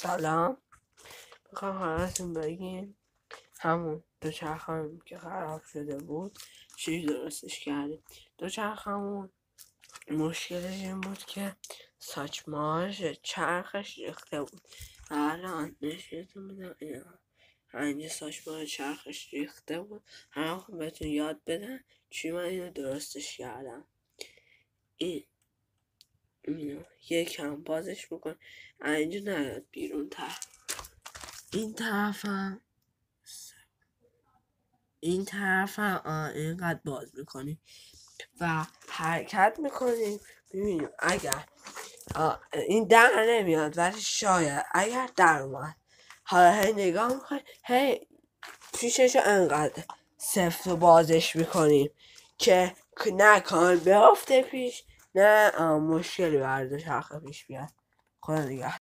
سلام. میخوام خواهرتون بگیم همون دوچرخه‌مون که خراب شده بود چی درستش کردیم. دوچرخه‌مون مشکلش این بود که ساچماش چرخش ریخته بود. الان نشونتون میدم اینجا ساچماش چرخش ریخته بود. الان بهتون یاد بدن چی من اینو درستش کردم. اینو یکم بازش بکن اینجا نیاد بیرون این طرفم اینقدر باز میکنیم و حرکت میکنیم. ببینیم اگر این در نمیاد ولی شاید اگر در اومد حالا هی نگاه میکنیم هی پیششو انقدر سفت و بازش میکنیم که نه کار بیافته پیش نه مشکلی برای دوچرخه پیش بیاد. خدا نگهدار.